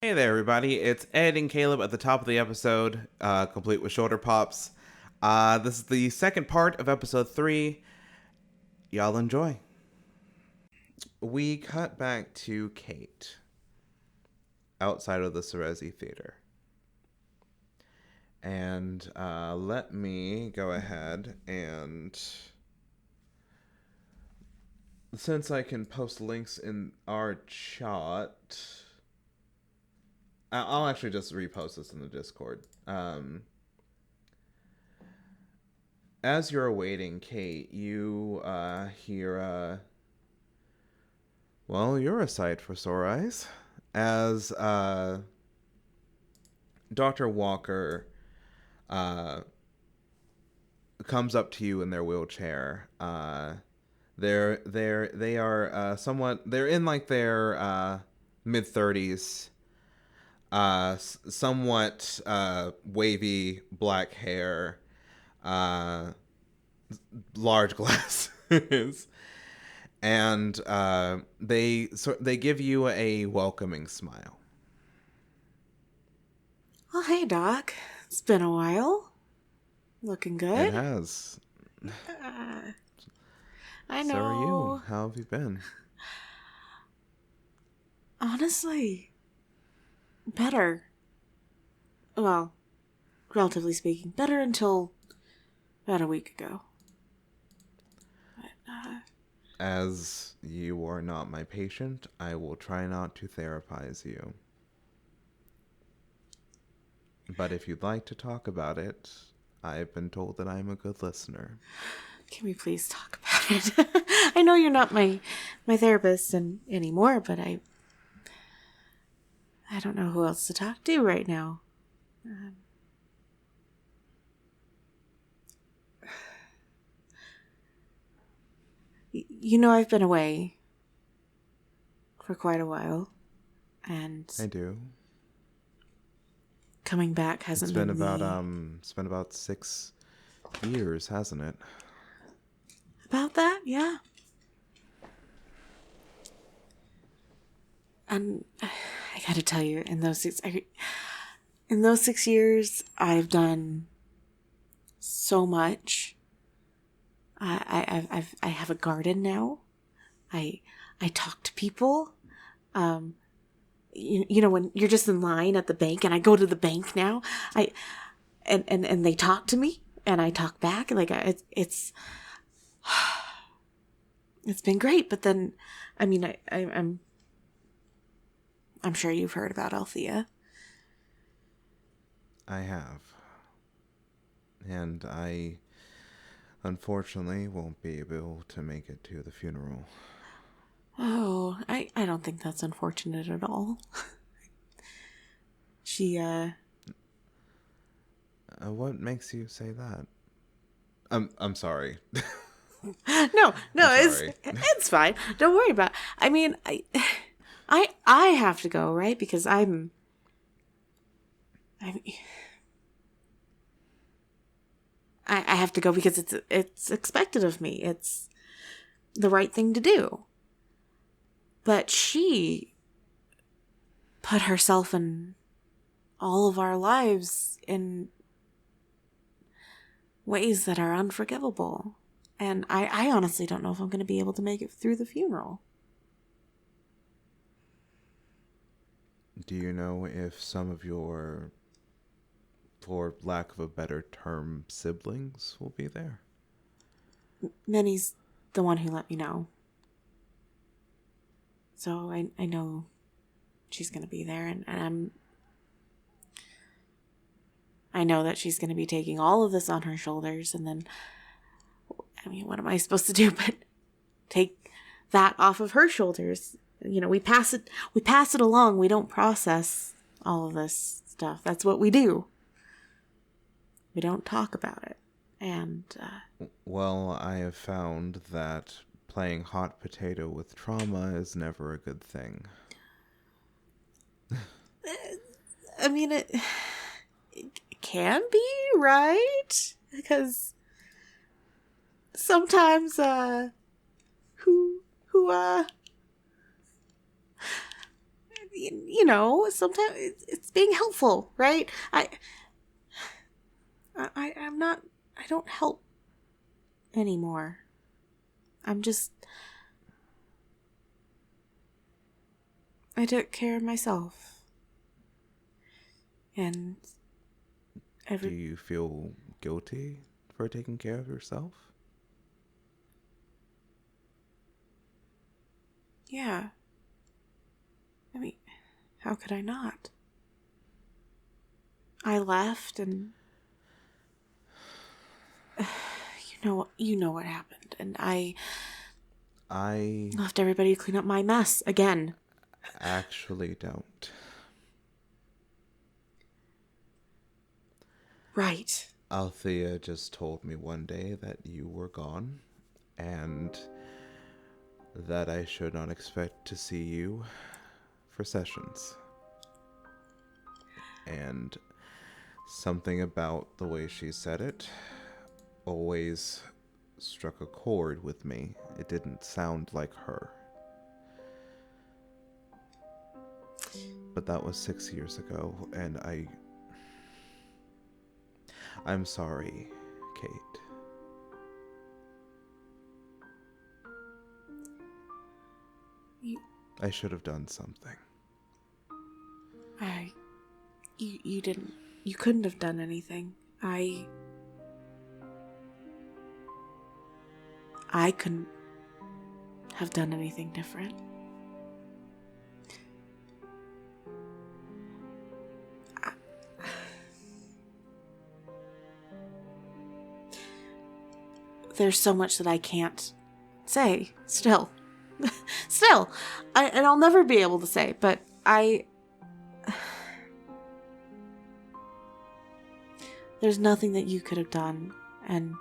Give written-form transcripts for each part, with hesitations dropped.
Hey there, everybody. It's Ed and Caleb at the top of the episode, complete with shoulder pops. This is the second part of episode 3. Y'all enjoy. We cut back to Kate outside of the Cerezi Theater. And let me go ahead and... Since I can post links in our chat... I'll actually just repost this in the Discord. As you're awaiting Kate, you hear, well, you're a sight for sore eyes. As Dr. Walker comes up to you in their wheelchair. They are somewhat, they're in like their mid-30s. Somewhat wavy black hair, large glasses, and they give you a welcoming smile. Well, hey, Doc. It's been a while. Looking good. It has. I know. So are you. How have you been? Honestly, better. Well, relatively speaking, better until about a week ago. But, As you are not my patient, I will try not to therapize you. But if you'd like to talk about it, I've been told that I'm a good listener. Can we please talk about it? I know you're not my therapist anymore, but I don't know who else to talk to right now. You know, I've been away for quite a while, and I do. coming back hasn't been It's been about 6 years, hasn't it? About that, yeah. And I gotta tell you, in those 6 years, I've done so much. I have a garden now. I talk to people. You know, when you're just in line at the bank, and I go to the bank now, and they talk to me, and I talk back. Like it's been great. But then, I mean, I'm sure you've heard about Althea. I have. And I, unfortunately, won't be able to make it to the funeral. Oh, I don't think that's unfortunate at all. She, What makes you say that? I'm sorry. No, I'm sorry. it's fine. Don't worry about it. I mean, I have to go, right? Because I have to go because it's expected of me. It's the right thing to do. But she put herself in all of our lives in ways that are unforgivable. And I honestly don't know if I'm going to be able to make it through the funeral. Do you know if some of your, for lack of a better term, siblings will be there? Minnie's the one who let me know. So I know she's going to be there, and I know that she's going to be taking all of this on her shoulders, and then, I mean, what am I supposed to do but take that off of her shoulders? You know, we pass it along. We don't process all of this stuff. That's what we do. We don't talk about it. And, Well, I have found that playing hot potato with trauma is never a good thing. I mean, it can be, right? Because sometimes, sometimes it's being helpful, right? I'm not, I don't help anymore. I took care of myself. And Do you feel guilty for taking care of yourself? Yeah. I mean, how could I not? I left and you know what happened, and I left everybody to clean up my mess again. Actually don't. Right. Althea just told me one day that you were gone, and that I should not expect to see you for sessions. And something about the way she said it always struck a chord with me. It didn't sound like her. But that was 6 years ago, and I'm sorry, Kate. I should have done something. You didn't. You couldn't have done anything. I couldn't have done anything different. There's so much that I can't say still. And I'll never be able to say, but there's nothing that you could have done, and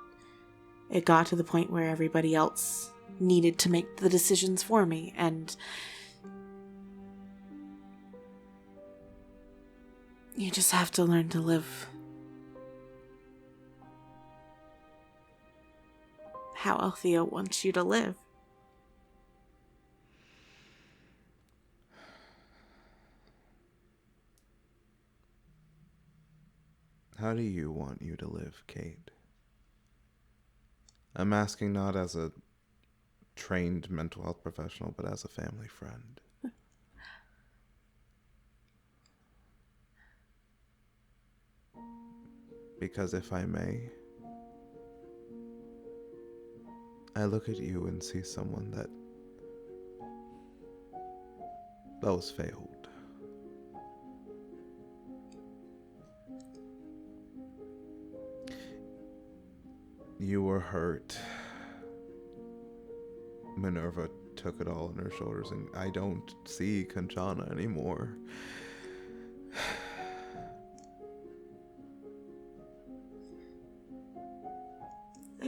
it got to the point where everybody else needed to make the decisions for me, and you just have to learn to live how Althea wants you to live. How do you want you to live, Kate? I'm asking not as a trained mental health professional, but as a family friend. Because if I may, I look at you and see someone that was failed. You were hurt. Minerva took it all on her shoulders, and I don't see Kanchana anymore.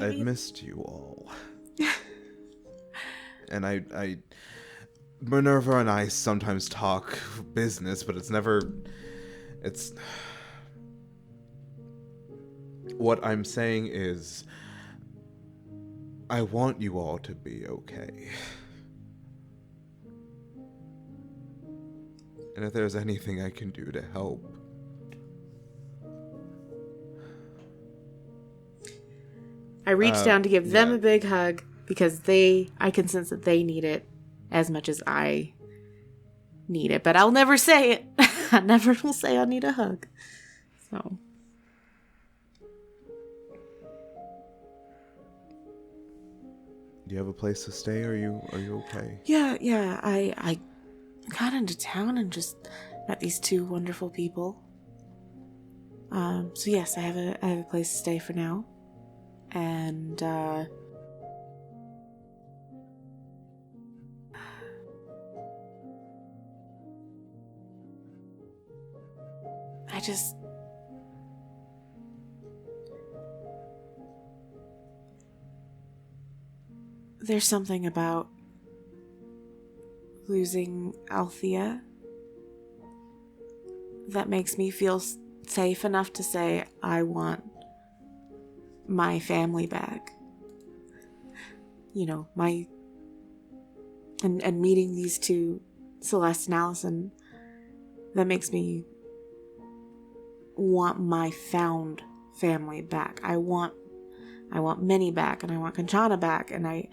I've missed you all. And I Minerva and I sometimes talk business, but it's what I'm saying is, I want you all to be okay. And if there's anything I can do to help. I reached down to give them a big hug because I can sense that they need it as much as I need it. But I'll never say it. I never will say I need a hug. So. Do you have a place to stay? Are you okay? Yeah. I got into town and just met these two wonderful people. So yes, I have a place to stay for now. And there's something about losing Althea that makes me feel safe enough to say I want my family back. And meeting these two, Celeste and Allison, that makes me want my found family back. I want Minnie back, and I want Kanchana back, and I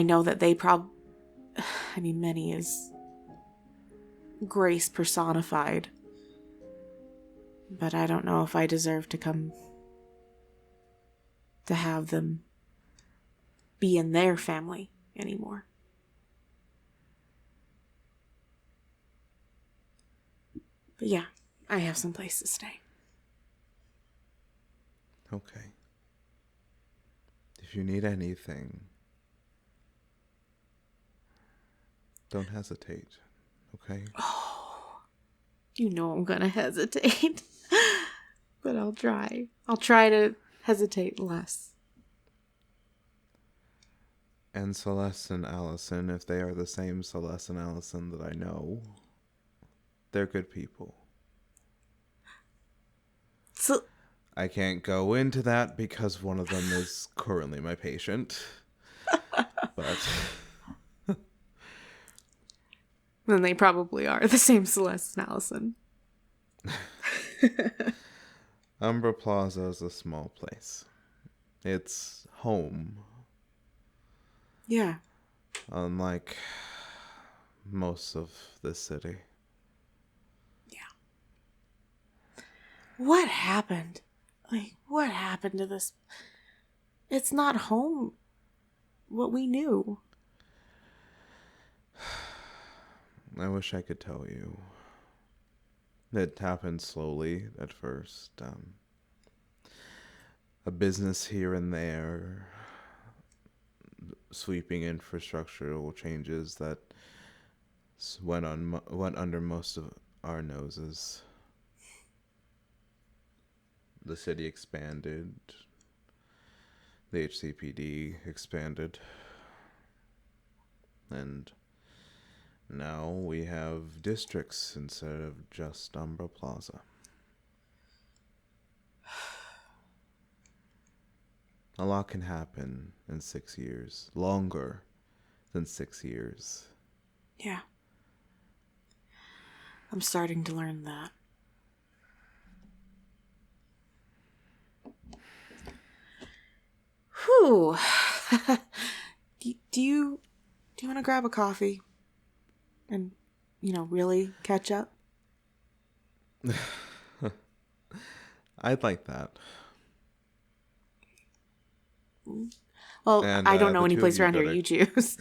know that they Minnie is grace personified, but I don't know if I deserve to have them be in their family anymore. But yeah, I have some place to stay. Okay. If you need anything, don't hesitate, okay? Oh, you know I'm gonna hesitate. But I'll try. I'll try to hesitate less. And Celeste and Allison, if they are the same Celeste and Allison that I know, they're good people. So I can't go into that because one of them is currently my patient. But then they probably are the same Celeste and Allison. Umbra Plaza is a small place. It's home. Yeah. Unlike most of this city. Yeah. What happened? Like, what happened to this? It's not home. What we knew. I wish I could tell you. It happened slowly at first. A business here and there. Sweeping infrastructural changes that went under most of our noses. The city expanded. The HCPD expanded. And now we have districts instead of just Umbra Plaza. A lot can happen in 6 years. Longer than 6 years. Yeah. I'm starting to learn that. Whew. Do you want to grab a coffee? And, really catch up? I'd like that. Well, And, I don't know the any two of place you around here. better- You choose.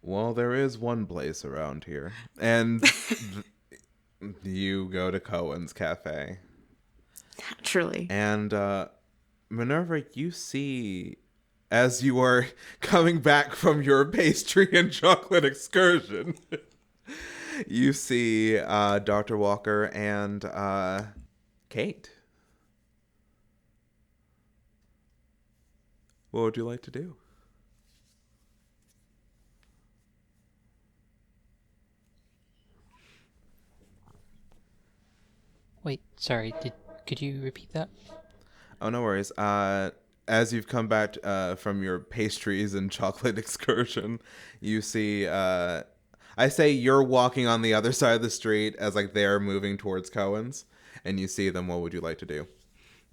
Well, there is one place around here. And you go to Cohen's Cafe. Naturally. And Minerva, you see, as you are coming back from your pastry and chocolate excursion, you see Dr. Walker and Kate. What would you like to do? Wait, sorry. Could you repeat that? Oh, no worries. As you've come back from your pastries and chocolate excursion, you see, I say you're walking on the other side of the street as like they're moving towards Cohen's, and you see them. What would you like to do?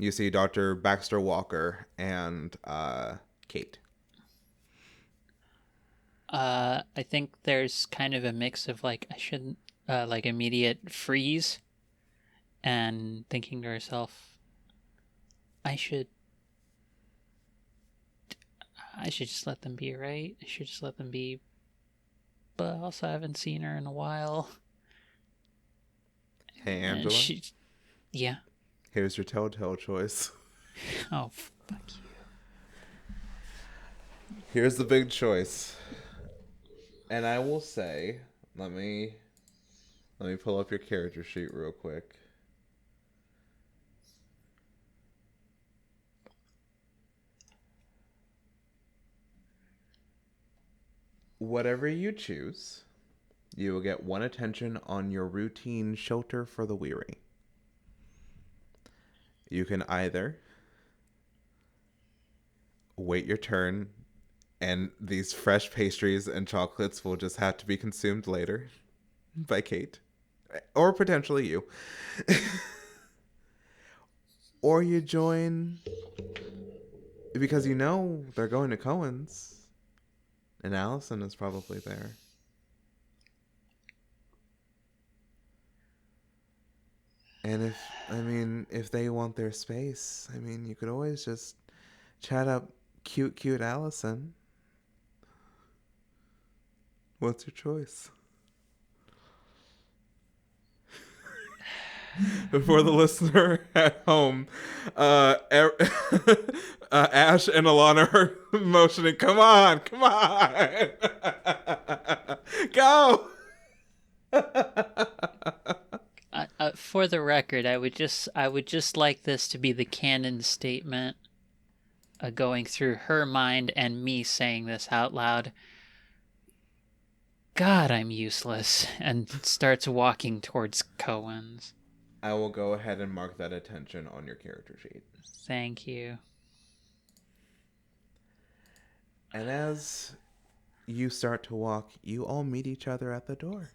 You see Dr. Baxter Walker and Kate. I think there's kind of a mix of like, I shouldn't, like immediate freeze and thinking to herself, I should just let them be, right? I should just let them be. But also, I haven't seen her in a while. Hey, And Angela. Yeah. Here's your telltale choice. Oh, fuck you. Here's the big choice. And I will say, let me pull up your character sheet real quick. Whatever you choose, you will get 1 attention on your routine shelter for the weary. You can either wait your turn, and these fresh pastries and chocolates will just have to be consumed later by Kate. Or potentially you. Or you join because you know they're going to Cohen's. And Allison is probably there. And if they want their space, you could always just chat up cute Allison. What's your choice? For the listener at home, Ash and Alana are motioning. Come on. Go. For the record, I would just like this to be the canon statement going through her mind and me saying this out loud. God, I'm useless, and starts walking towards Cohen's. I will go ahead and mark that attention on your character sheet. Thank you. And as you start to walk, you all meet each other at the door.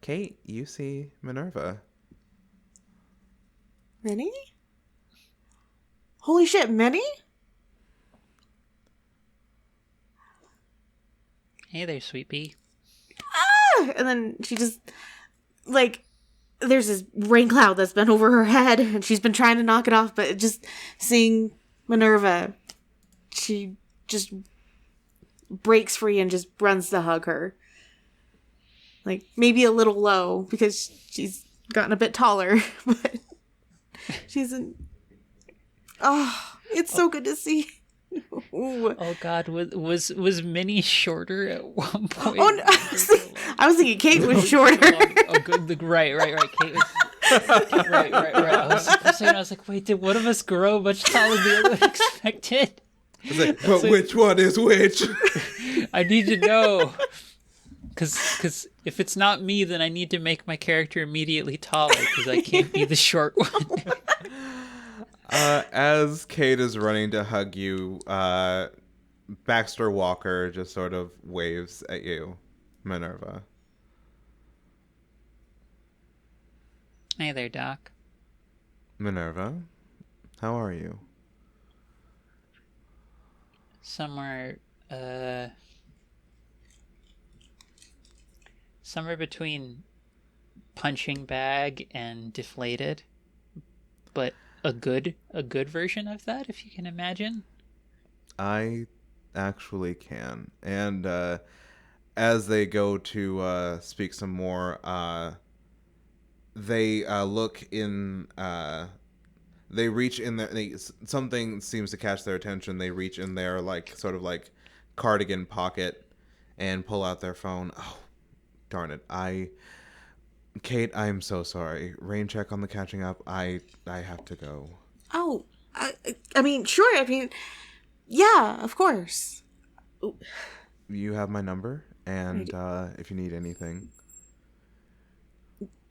Kate, you see Minerva. Minnie? Holy shit, Minnie? Hey there, sweet pea. Ah! And then she just, like, there's this rain cloud that's been over her head, and she's been trying to knock it off, but just seeing Minerva, she just breaks free and just runs to hug her. Like, maybe a little low, because she's gotten a bit taller, but she's in... Oh, it's so good to see. Ooh. Oh God, was Minnie shorter at one point? Oh, no. I was thinking Kate was shorter. Good. Right. Kate was right. I was like, wait, did one of us grow much taller than the other one expected? But which one is which? I need to know. Because if it's not me, then I need to make my character immediately taller, because I can't be the short one. As Kate is running to hug you, Baxter Walker just sort of waves at you, Minerva. Hey there, Doc. Minerva, how are you? Somewhere between punching bag and deflated, but a good version of that, if you can imagine. I actually can. And as they go to speak some more, they look in. They reach in there. Something seems to catch their attention. They reach in their sort of cardigan pocket and pull out their phone. Oh, darn it! Kate, I'm so sorry. Rain check on the catching up. I have to go. Oh, sure. Yeah, of course. You have my number, and if you need anything,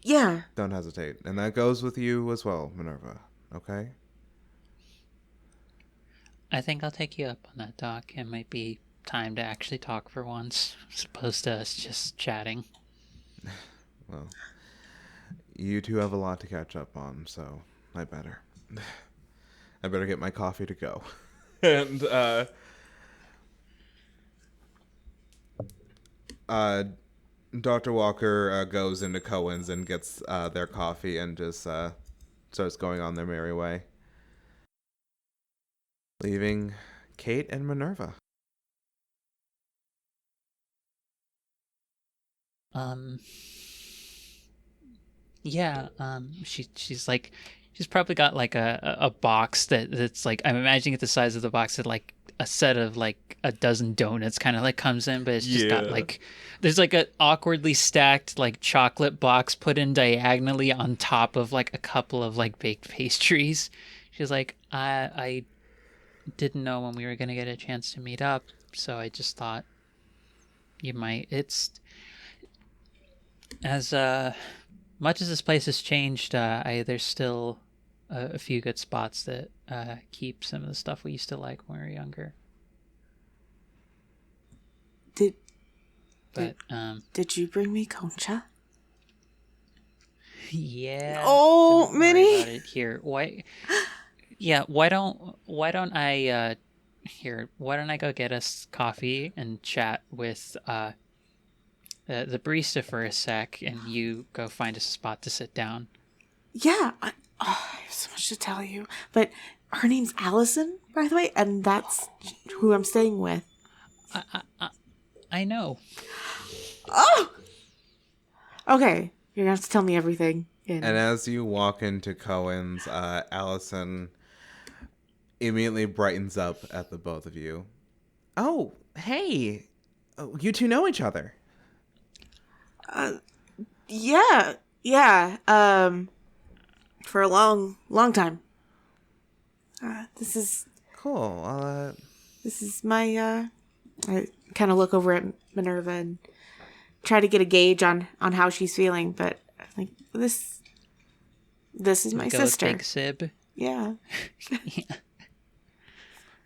yeah, don't hesitate. And that goes with you as well, Minerva. Okay? I think I'll take you up on that, Doc. It might be time to actually talk for once, as opposed to us just chatting. Well, you two have a lot to catch up on, so I better get my coffee to go. And Dr. Walker goes into Cohen's and gets their coffee and just starts going on their merry way, leaving Kate and Minerva. She's probably got a box that's I'm imagining it the size of the box that a set of a dozen donuts kind of comes in, but it's just got there's a awkwardly stacked chocolate box put in diagonally on top of a couple of baked pastries. She's like, I didn't know when we were gonna get a chance to meet up, so I just thought you might. It's as much as this place has changed, there's still a few good spots that keep some of the stuff we used to like when we were younger. Did you bring me concha? Yeah. Oh, don't worry Minnie. about it. Here, why? Yeah, why don't I why don't I go get us coffee and chat with the barista for a sec, and you go find us a spot to sit down. Yeah, I have so much to tell you. But her name's Allison, by the way, and that's who I'm staying with. I know. Oh! Okay, you're gonna have to tell me everything. And as you walk into Cohen's, Allison immediately brightens up at the both of you. Oh, hey. Oh, you two know each other. Yeah, yeah. For a long, long time. This is Cool. my. I kind of look over at Minerva and try to get a gauge on how she's feeling, but I think this is my Go sister. take a sip. Yeah. Yeah.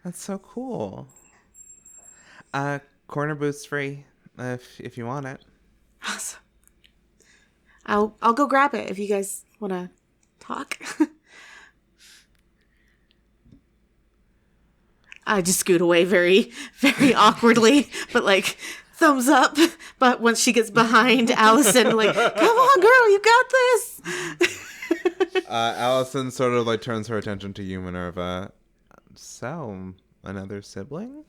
That's so cool. Corner booth's free if you want it. Awesome. I'll go grab it if you guys want to talk. I just scoot away very, very awkwardly, but like thumbs up. But once she gets behind Allison, like, come on, girl, you got this. Allison sort of like turns her attention to you, Minerva. So, another sibling?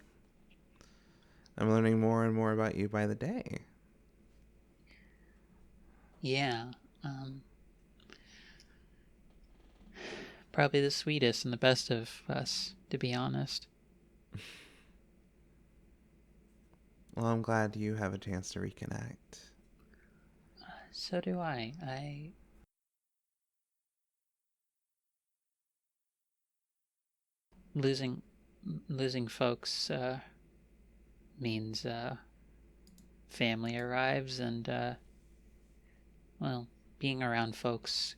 I'm learning more and more about you by the day. Yeah. Probably the sweetest and the best of us, to be honest. Well, I'm glad you have a chance to reconnect. So do I. Losing folks means family arrives, and well, being around folks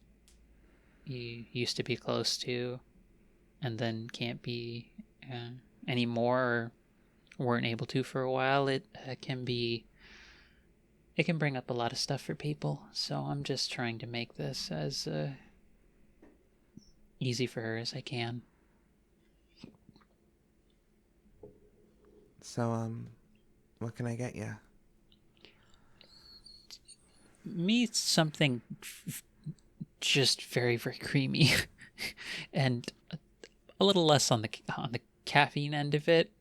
you used to be close to and then can't be anymore, or weren't able to for a while, it can bring up a lot of stuff for people. So I'm just trying to make this as easy for her as I can. So, what can I get you? Me, something just very, very creamy, and a little less on the caffeine end of it.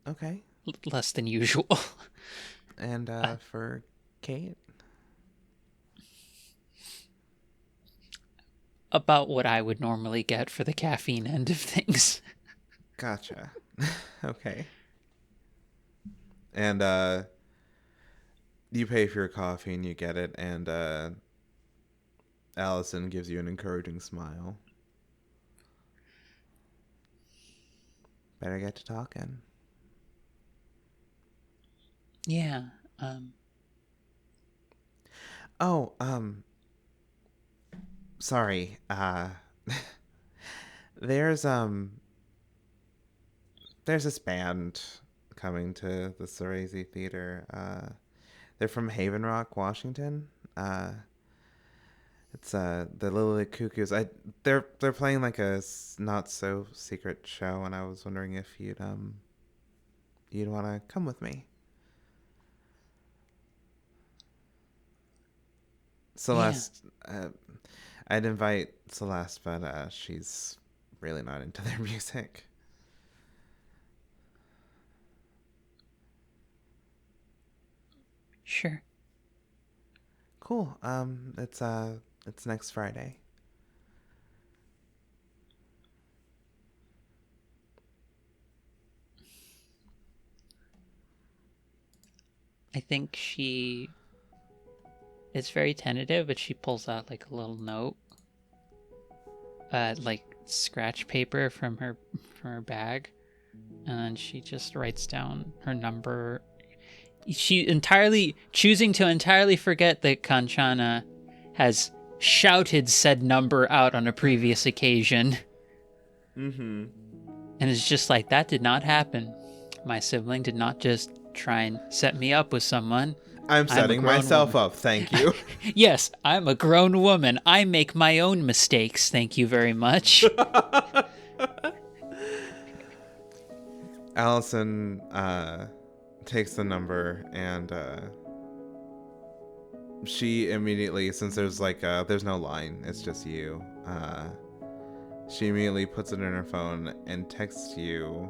Okay. Less than usual. And for Kate? About what I would normally get for the caffeine end of things. Gotcha. Okay. And you pay for your coffee and you get it, and Allison gives you an encouraging smile. Better get to talking. Yeah. Oh, sorry. There's this band coming to the Sorese Theater. They're from Haven Rock, Washington. It's the Lily Cuckoos. They're playing like a not so secret show, and I was wondering if you'd want to come with me. Celeste, I'd invite Celeste, but she's really not into their music. Sure. Cool. It's next Friday. I think it's very tentative, but she pulls out like a little note, like scratch paper from her bag, and then she just writes down her number. She choosing to entirely forget that Kanchana has shouted said number out on a previous occasion. Mm-hmm. And it's just like, that did not happen. My sibling did not just try and set me up with someone. I'm setting myself up, thank you. Yes, I'm a grown woman. I make my own mistakes, thank you very much. Allison takes the number, and she immediately, since there's there's no line, it's just you, she immediately puts it in her phone and texts you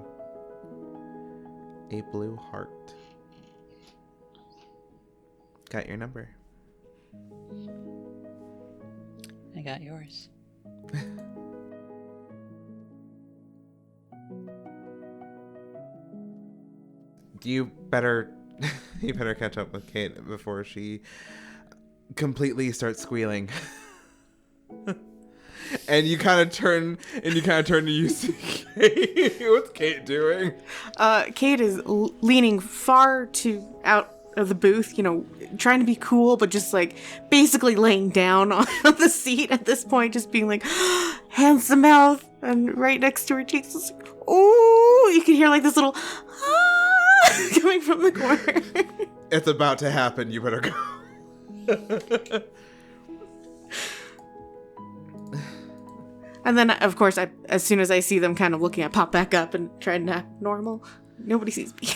a blue heart. Got your number. I got yours. You better catch up with Kate before she completely starts squealing. And you kind of turn to you see Kate. What's Kate doing? Kate is leaning far out of the booth, trying to be cool, but just basically laying down on the seat at this point, just being like, hands to mouth, and right next to her cheeks is like, oh, you can hear this little coming from the corner. It's about to happen. You better go. And then, of course, as soon as I see them kind of looking, I pop back up and try to act normal. Nobody sees me.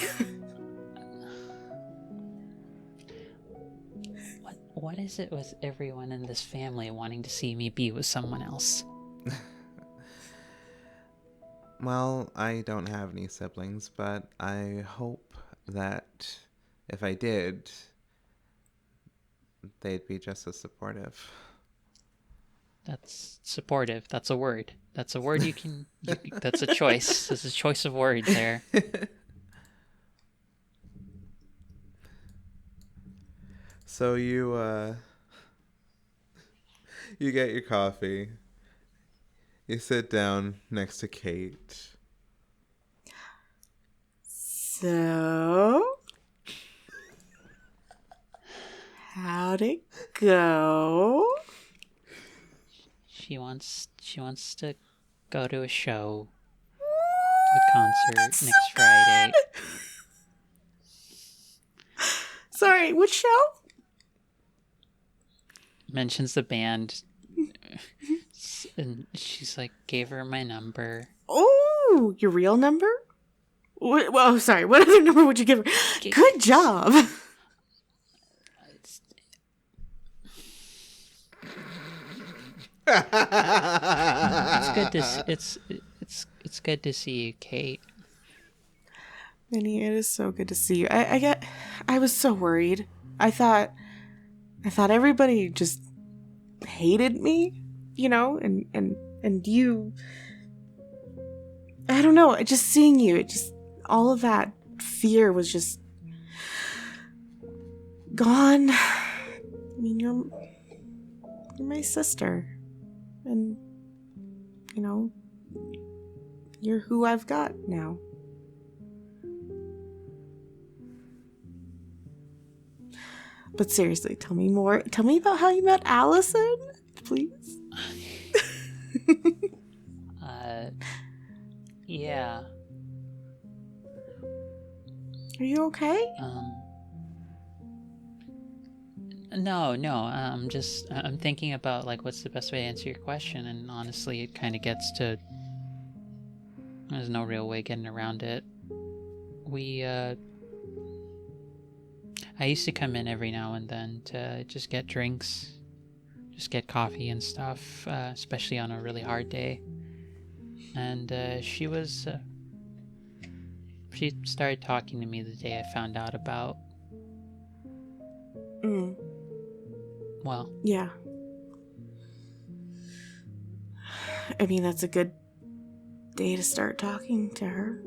What is it with everyone in this family wanting to see me be with someone else? Well, I don't have any siblings, but I hope that if I did, they'd be just as supportive. That's supportive. That's a word. That's a word that's a choice. There's a choice of words there. So you get your coffee. You sit down next to Kate. So, how'd it go? She wants to go to a show, to a concert next Friday. Sorry, which show? Mentions the band, and she's gave her my number. Oh, your real number? Well, sorry, what other number would you give her? Good job. It's good to it's good to see you, Kate. Minnie, it is so good to see you. I was so worried. I thought everybody just hated me, and you. I don't know. Just seeing you, all of that fear was just gone. I mean, you're my sister, and you're who I've got now. But seriously, tell me more. Tell me about how you met Allison, please. Yeah. Are you okay? No. I'm thinking about what's the best way to answer your question, and honestly, it kind of gets to. There's no real way getting around it. I used to come in every now and then to just get drinks, just get coffee and stuff, especially on a really hard day. And she started talking to me the day I found out about. Well. Yeah. I mean, that's a good day to start talking to her.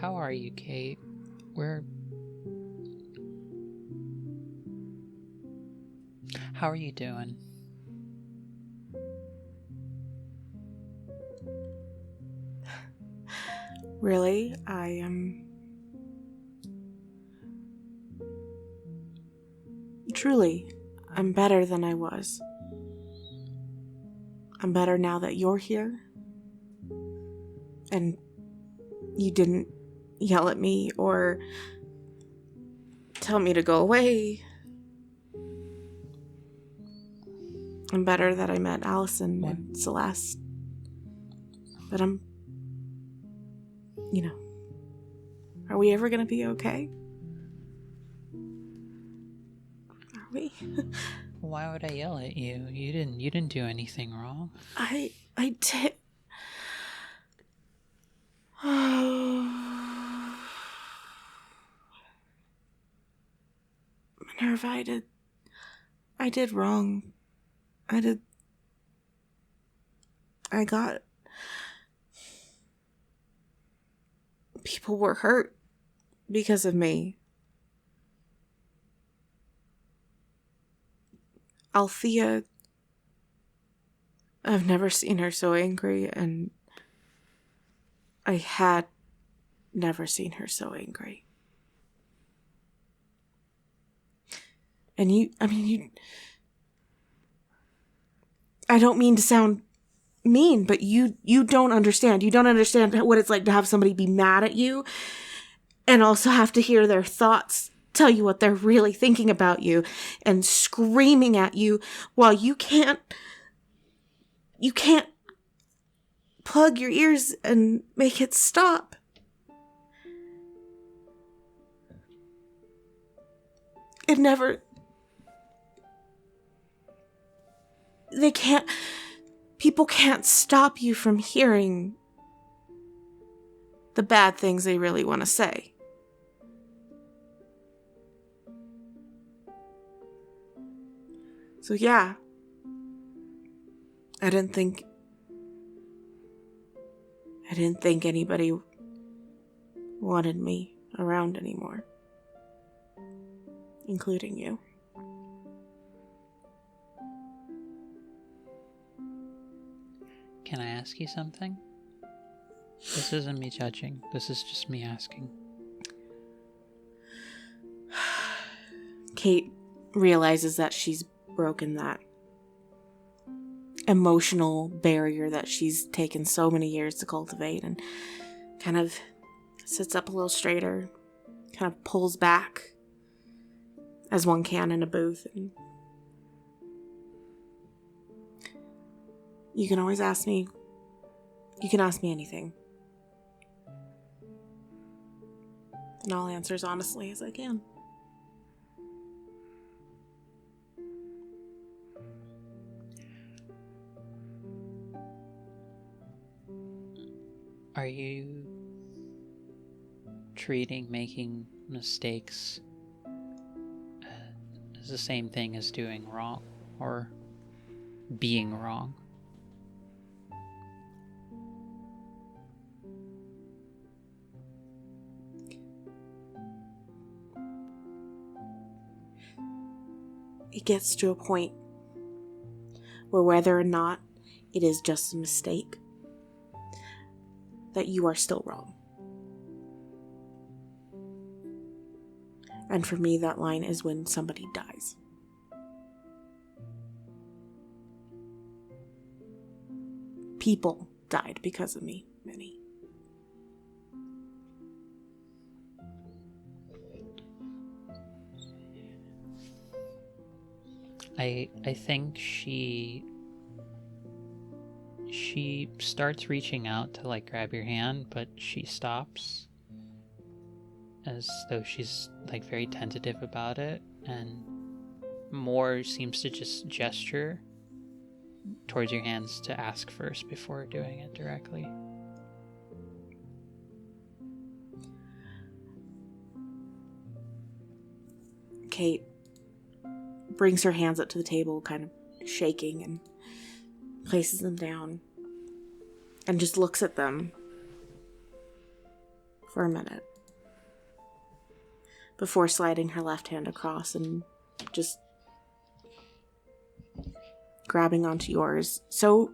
How are you, Kate? How are you doing? Really, I am truly, I'm better than I was. I'm better now that you're here. And you didn't yell at me or tell me to go away. I'm better that I met Allison and Celeste. But are we ever gonna be okay? Are we? Why would I yell at you? You didn't do anything wrong. I did. Minerva, I did wrong. People were hurt because of me. Althea, I've never seen her so angry, and I had never seen her so angry. And I don't mean to sound mean, but you don't understand. You don't understand what it's like to have somebody be mad at you and also have to hear their thoughts tell you what they're really thinking about you and screaming at you while you can't plug your ears and make it stop. People can't stop you from hearing the bad things they really want to say. So yeah, I didn't think anybody wanted me around anymore, including you. Can I ask you something? This isn't me judging. This is just me asking. Kate realizes that she's broken that emotional barrier that she's taken so many years to cultivate, and kind of sits up a little straighter, kind of pulls back as one can in a booth. And you can always ask me. You can ask me anything. And I'll answer as honestly as I can. Are you treating making mistakes as the same thing as doing wrong or being wrong? It gets to a point where whether or not it is just a mistake, that you are still wrong. And for me, that line is when somebody dies. People died because of me, many. I think she starts reaching out to like grab your hand, but she stops as though she's like very tentative about it, and more seems to just gesture towards your hands to ask first before doing it directly. Kate brings her hands up to the table, kind of shaking, and places them down and just looks at them for a minute before sliding her left hand across and just grabbing onto yours so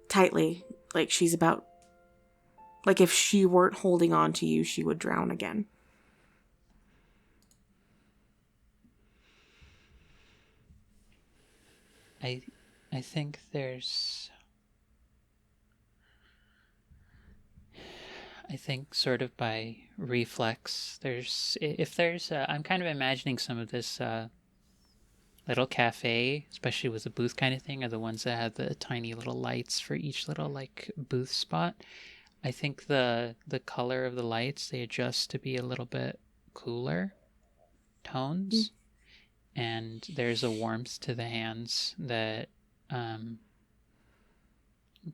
tightly, like she's about, like if she weren't holding on to you, she would drown again. I think there's I think sort of by reflex, I'm kind of imagining some of this little cafe, especially with a booth kind of thing, are the ones that have the tiny little lights for each little like booth spot. I think the color of the lights, they adjust to be a little bit cooler tones, and there's a warmth to the hands that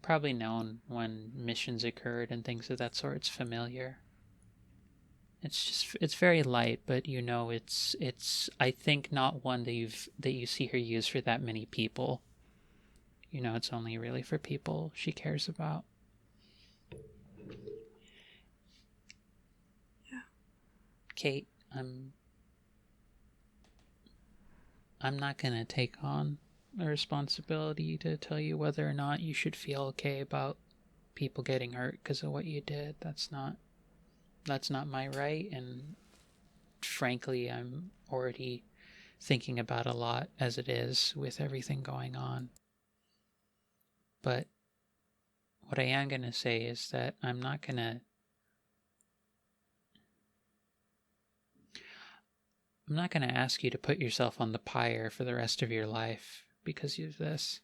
probably known when missions occurred and things of that sort. It's familiar. It's very light, but it's I think not one that you see her use for that many people. It's only really for people she cares about. Yeah. Kate, I'm not gonna take on the responsibility to tell you whether or not you should feel okay about people getting hurt because of what you did. That's not my right, and frankly, I'm already thinking about a lot as it is with everything going on. But what I am going to say is that I'm not going to ask you to put yourself on the pyre for the rest of your life because of this.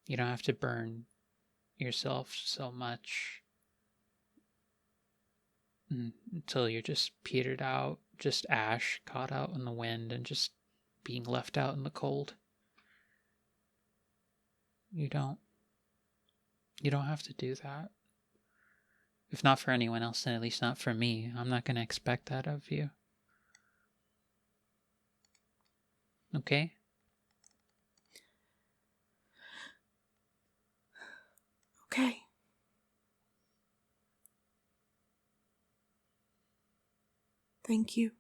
You don't have to burn yourself so much until you're just petered out, just ash caught out in the wind and just being left out in the cold. You don't have to do that. If not for anyone else, then at least not for me. I'm not going to expect that of you. Okay? Okay. Thank you.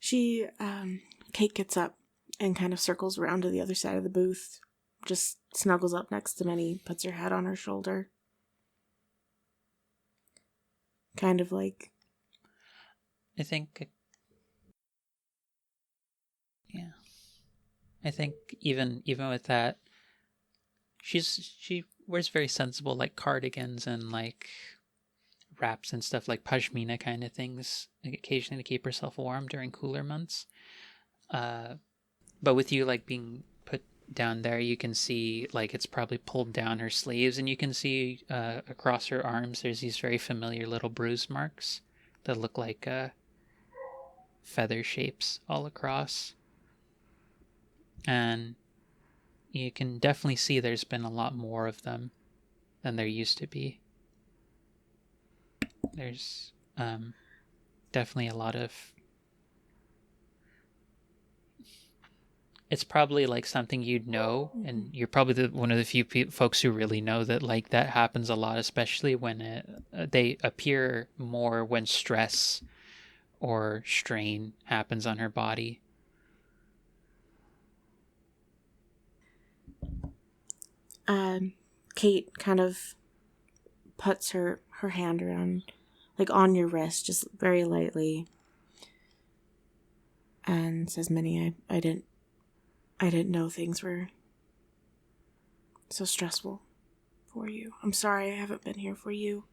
Kate gets up and kind of circles around to the other side of the booth, just snuggles up next to Minnie, puts her head on her shoulder. Kind of like... I think even with that, she wears very sensible like cardigans and like wraps and stuff, like pashmina kind of things, like occasionally to keep herself warm during cooler months. But with you like being put down there, you can see like it's probably pulled down her sleeves, and you can see across her arms there's these very familiar little bruise marks that look like feather shapes all across. And you can definitely see there's been a lot more of them than there used to be. There's definitely a lot of... It's probably like something you'd know, and you're probably one of the few folks who really know that like that happens a lot, especially when they appear more when stress or strain happens on her body. Kate kind of puts her hand around, like on your wrist, just very lightly, and says, Minnie, I didn't know things were so stressful for you. I'm sorry I haven't been here for you.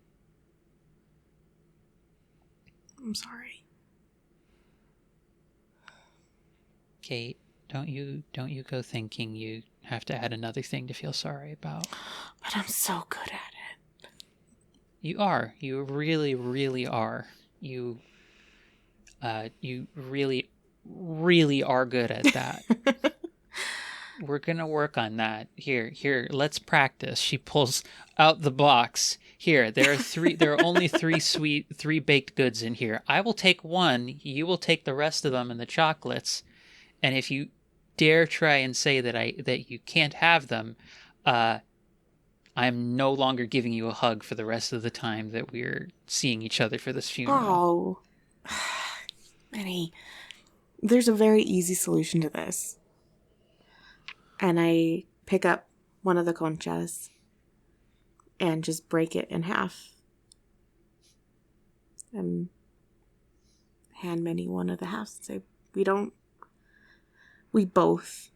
I'm sorry. Kate, don't you go thinking you have to add another thing to feel sorry about. But I'm so good at it. You are. You really, really are. You really, really are good at that. We're gonna work on that. Here, let's practice. She pulls out the box. Here, there are only three baked goods in here. I will take one, you will take the rest of them and the chocolates. And if you dare try and say that you can't have them, I'm no longer giving you a hug for the rest of the time that we're seeing each other for this funeral. Oh, Minnie, there's a very easy solution to this. And I pick up one of the conchas and just break it in half and hand Minnie one of the halves and say, we don't we both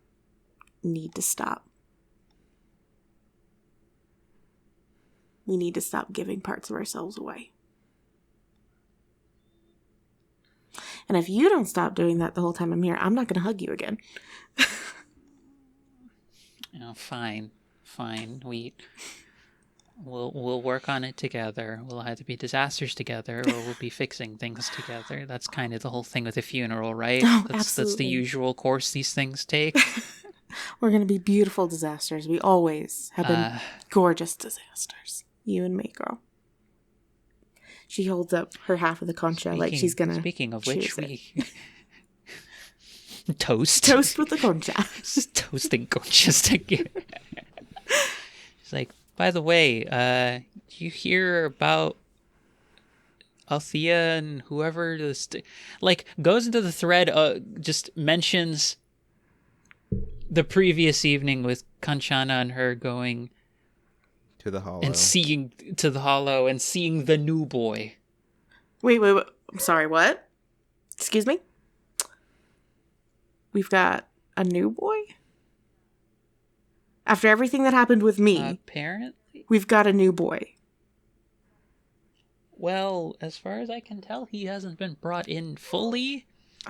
need to stop. We need to stop giving parts of ourselves away. And if you don't stop doing that the whole time I'm here, I'm not going to hug you again. Fine. We'll work on it together. We'll either be disasters together or we'll be fixing things together. That's kind of the whole thing with a funeral, right? Oh, That's the absolutely. usual course these things take. We're going to be beautiful disasters. We always have been gorgeous disasters. You and me, girl. She holds up her half of the concha like she's going to. Speaking of which, we toast with the concha. Just toasting conchas together. She's like, by the way, did you hear about Althea and whoever this goes into the thread, just mentions the previous evening with Kanchana and her going to the hollow and seeing the new boy. Wait. I'm sorry, what? Excuse me? We've got a new boy? After everything that happened with me, apparently, we've got a new boy. Well, as far as I can tell, he hasn't been brought in fully.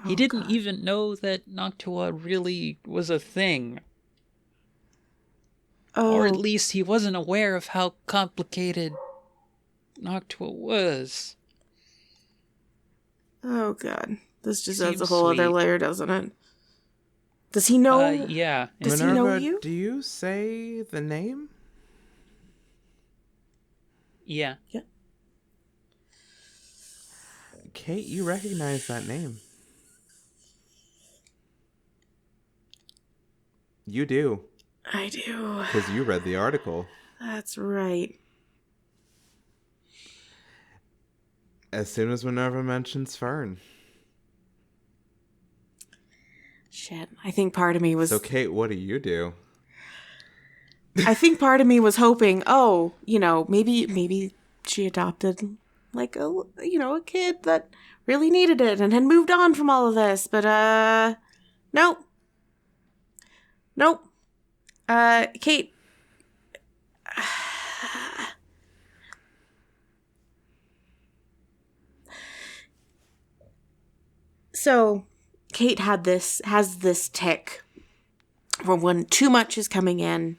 He Oh, didn't God. even know that Noctua really was a thing. Oh, Or at least he wasn't aware of how complicated Noctua was. oh God. This just adds a Seems whole other sweet. layer, doesn't it? Does he know? Yeah. Does Minerva, he know you? do you say the name? Yeah. Yeah. Kate, you recognize that name. You do. I do. Because you read the article. That's right. As soon as Minerva mentions Fern. Shit. I think part of me was... So, Kate, what do you do? I think part of me was hoping, maybe she adopted, a kid that really needed it and had moved on from all of this. But, nope. Kate. So, Kate has this tick where when too much is coming in,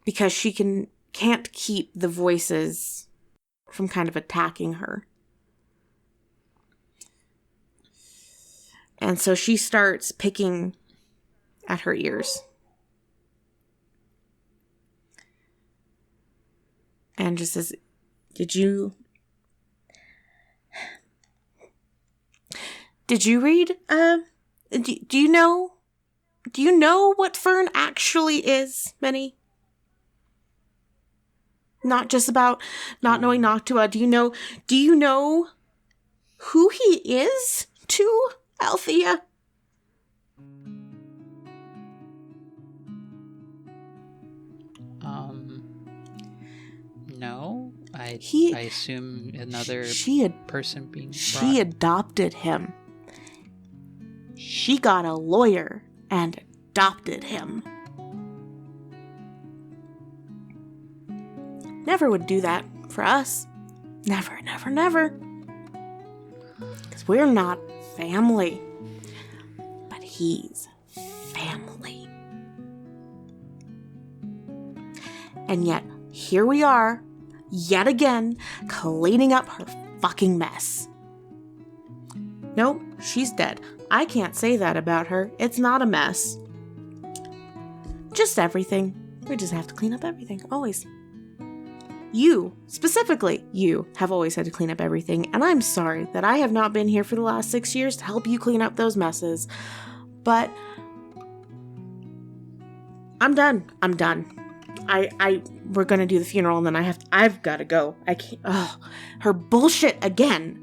because she can't keep the voices from kind of attacking her. And so she starts picking at her ears. And just says, Did you read, do you know what Fern actually is, Minnie? Not just about not knowing Noctua. Do you know who he is to Althea? No. I assume another person being brought. She adopted him. She got a lawyer and adopted him. Never would do that for us. Never, never, never. Because we're not family. But he's family. And yet, here we are, yet again, cleaning up her fucking mess. Nope, she's dead. I can't say that about her. It's not a mess. Just everything. We just have to clean up everything, always. You, specifically, you have always had to clean up everything, and I'm sorry that I have not been here for the last 6 years to help you clean up those messes. But I'm done. We're gonna do the funeral, and then I've gotta go. I can't. Ugh, her bullshit again.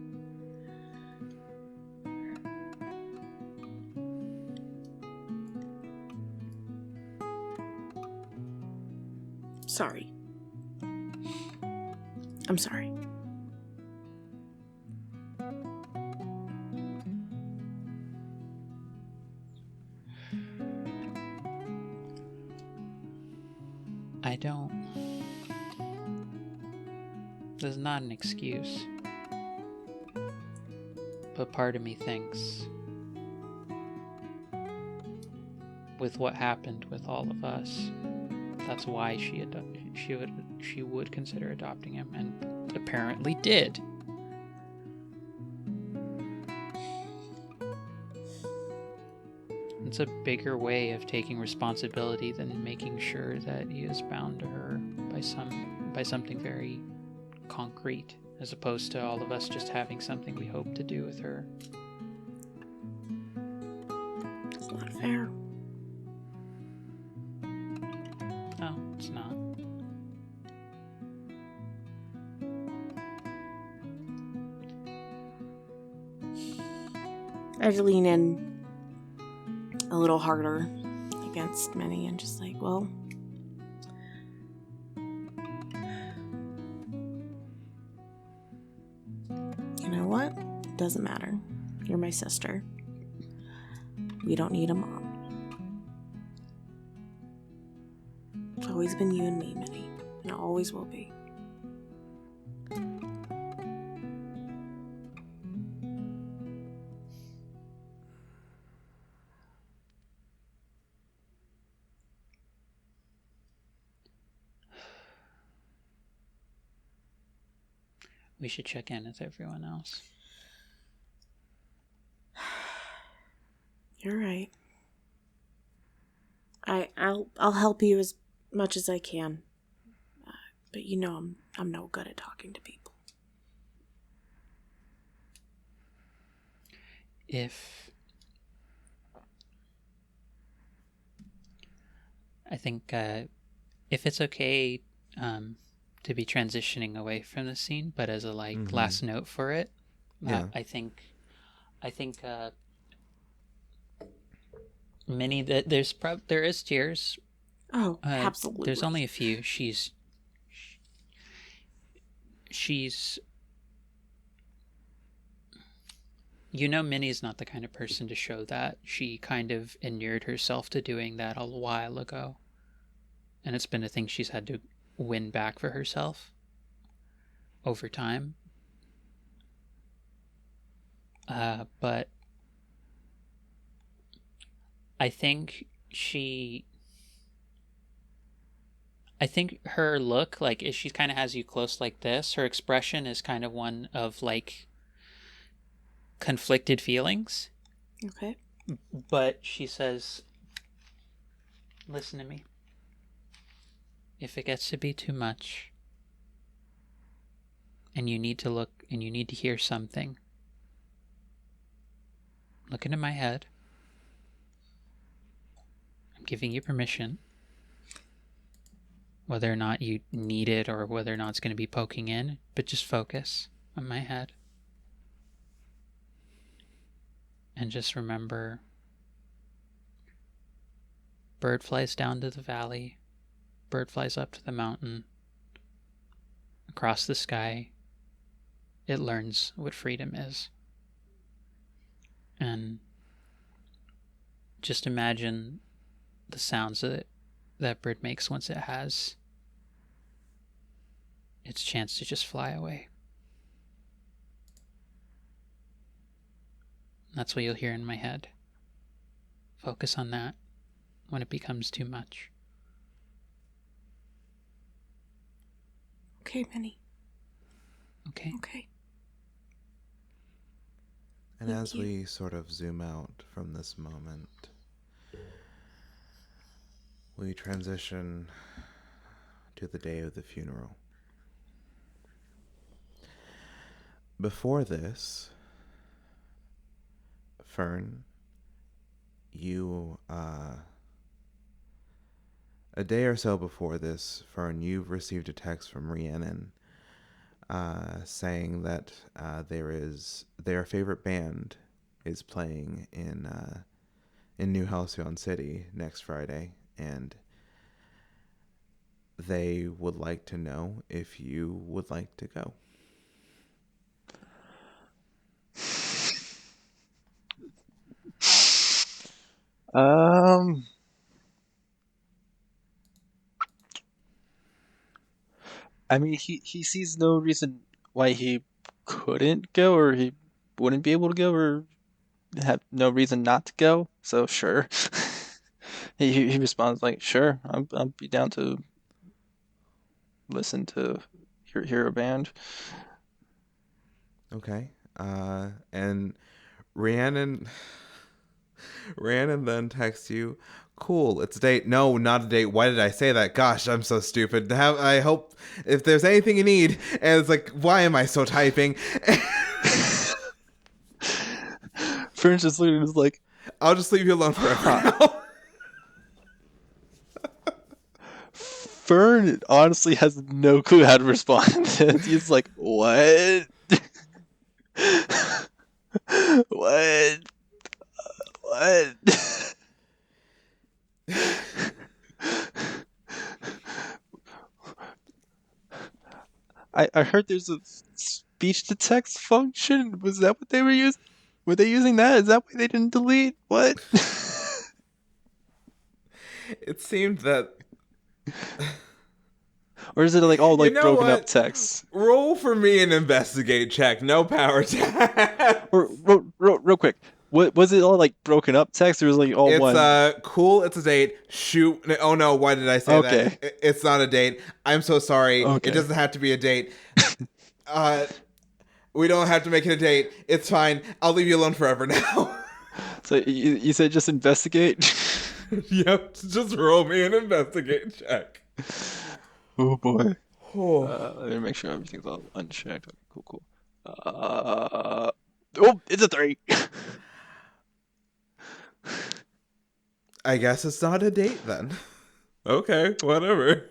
Sorry. I'm sorry. I don't. This is not an excuse. But part of me thinks, with what happened with all of us, that's why she would consider adopting him, and apparently did. It's a bigger way of taking responsibility than making sure that he is bound to her by something very concrete, as opposed to all of us just having something we hope to do with her. It's not fair. No, it's not. I'd lean in a little harder against Minnie and just like, well, you know what? It doesn't matter. You're my sister. We don't need a mom. It's always been you and me, Minnie. And it always will be. We should check in with everyone else. You're right. I'll help you as much as I can. But you know I'm no good at talking to people. I think if it's okay to be transitioning away from the scene, but as a last note for it, yeah. I think Minnie, there is tears. Oh, absolutely. There's only a few. She's Minnie's not the kind of person to show that. She kind of inured herself to doing that a while ago, and it's been a thing she's had to win back for herself over time. But I think her look, like, if she kind of has you close like this, her expression is kind of one of like conflicted feelings. Okay. But she says, listen to me. If it gets to be too much, and you need to look and you need to hear something, look into my head. I'm giving you permission. Whether or not you need it or whether or not it's going to be poking in, but just focus on my head. And just remember, bird flies down to the valley, bird flies up to the mountain, across the sky, it learns what freedom is. And just imagine the sounds that bird makes once it has its chance to just fly away. That's what you'll hear in my head. Focus on that when it becomes too much. Okay, Minnie. Okay? Okay. And as we sort of zoom out from this moment, we transition to the day of the funeral. Before this, Fern, you, a day or so before this, Fern, you've received a text from Rhiannon saying that their favorite band is playing in New Halcyon City next Friday, and they would like to know if you would like to go. I mean, he sees no reason why he couldn't go, or he wouldn't be able to go, or have no reason not to go. So sure, he responds like, "Sure, I'll be down to listen to hear a band." Okay. And Rhiannon then texts you, "Cool, it's a date." No, not a date. Why did I say that? Gosh, I'm so stupid. I hope if there's anything you need. And it's like, why am I so typing? Fern's just looking at us like, I'll just leave you alone forever now. Fern honestly has no clue how to respond. He's like, what? What? What? I heard there's a speech to text function. Was that what they were using? Were they using that? Is that why they didn't delete? What? It seemed that. Or is it like all like You know broken what? up texts? Roll for me an investigate check. No power tag. Or real quick, what was it all like broken up text, or was it like all It's one? cool. It's a date. Shoot. Oh no. Why did I say Okay. that? It's not a date. I'm so sorry. Okay. It doesn't have to be a date. We don't have to make it a date. It's fine. I'll leave you alone forever now. So you said just investigate? Yep. Just roll me an investigate check. Oh boy. Oh. Let me make sure everything's all unchecked. Okay, cool. Oh, it's a 3. I guess it's not a date then. Okay, whatever.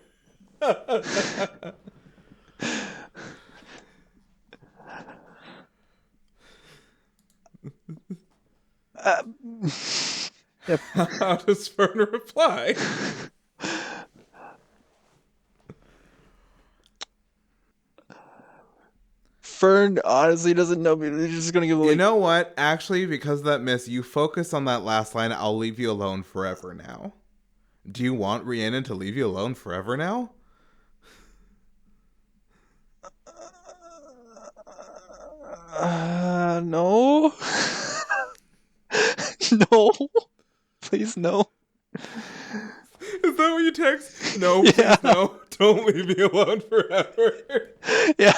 How does Fern reply? Fern honestly doesn't know me. They're just gonna give You know what? Actually, because of that miss, you focus on that last line. I'll leave you alone forever now. Do you want Rhiannon to leave you alone forever now? No. No. Please, no. Is that what you text? No, please, Yeah. no. Don't leave me alone forever. Yeah.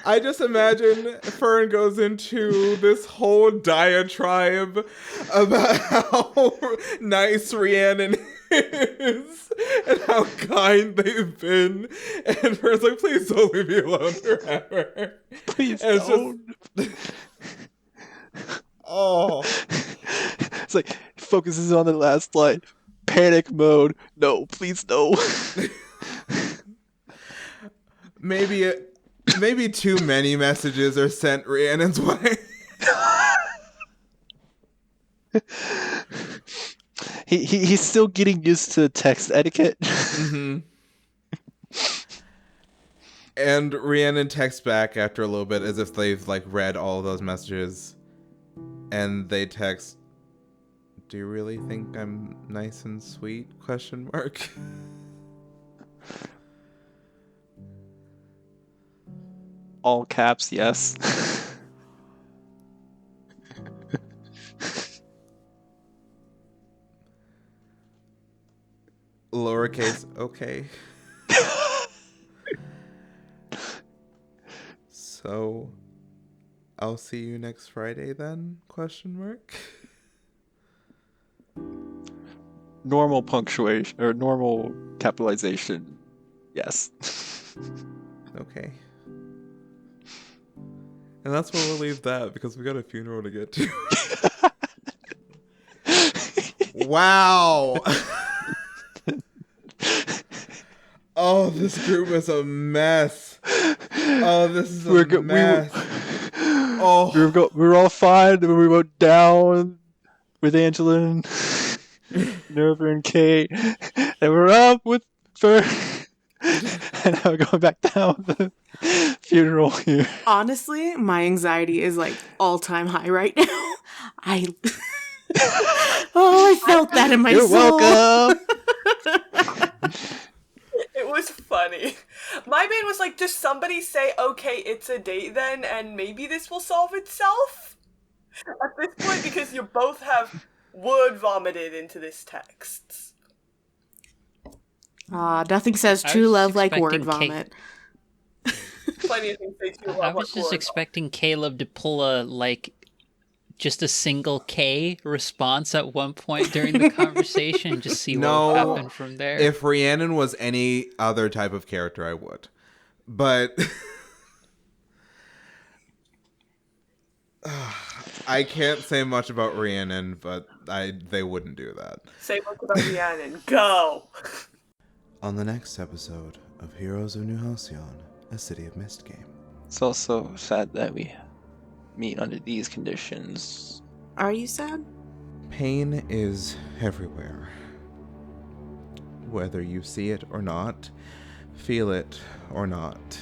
I just imagine Fern goes into this whole diatribe about how nice Rhiannon is and how kind they've been. And Fern's like, please don't leave me alone forever. Please And it's don't. Oh. It's like focuses on the last line. Panic mode. No, please no. Maybe too many messages are sent Rhiannon's way. He's still getting used to text etiquette. Mm-hmm. And Rhiannon texts back after a little bit as if they've like read all of those messages. And they text, "Do you really think I'm nice and sweet?" ? All caps, yes. Lowercase, okay. So, I'll see you next Friday then? ? Normal punctuation or normal capitalization. Yes. Okay. And that's where we'll leave that because we got a funeral to get to. Wow. Oh, this group is a mess. Oh, this is a mess. Oh, we were all fine. Then we went down with Angela and Minerva and Kate, and we're up with Fern. And now we're going back down the funeral here. Honestly, my anxiety is like all-time high right now. I I felt that in my You're soul. welcome. It was funny. My man was like, just somebody say, okay, it's a date then, and maybe this will solve itself? At this point, because you both have word vomited into this text. Nothing says I was true just love like word expecting vomit. Plenty of things they do I love was like just word expecting Caleb to pull just a single K response at one point during the conversation, just see what would No. happen from there. If Rhiannon was any other type of character, I would. But I can't say much about Rhiannon, but they wouldn't do that. Say much about Rhiannon. Go! On the next episode of Heroes of New Halcyon, a City of Mist game. It's also sad that we meet under these conditions. Are you sad? Pain is everywhere. Whether you see it or not, feel it or not,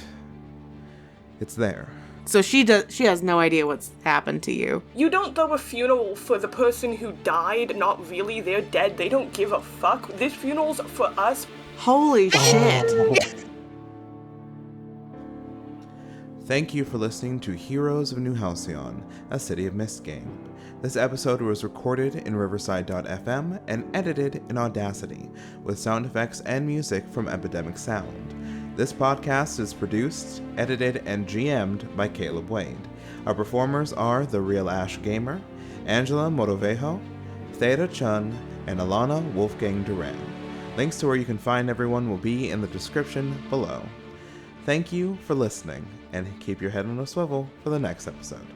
it's there. So she has no idea what's happened to you. You don't throw a funeral for the person who died, not really, they're dead, they don't give a fuck. This funeral's for us. Holy shit. Thank you for listening to Heroes of New Halcyon, a City of Mist game. This episode was recorded in Riverside.fm and edited in Audacity, with sound effects and music from Epidemic Sound. This podcast is produced, edited, and GM'd by Caleb Wade. Our performers are The Real Ash Gamer, Angela Motovejo, Theta Chun, and Alana Wolfgang Duran. Links to where you can find everyone will be in the description below. Thank you for listening, and keep your head on a swivel for the next episode.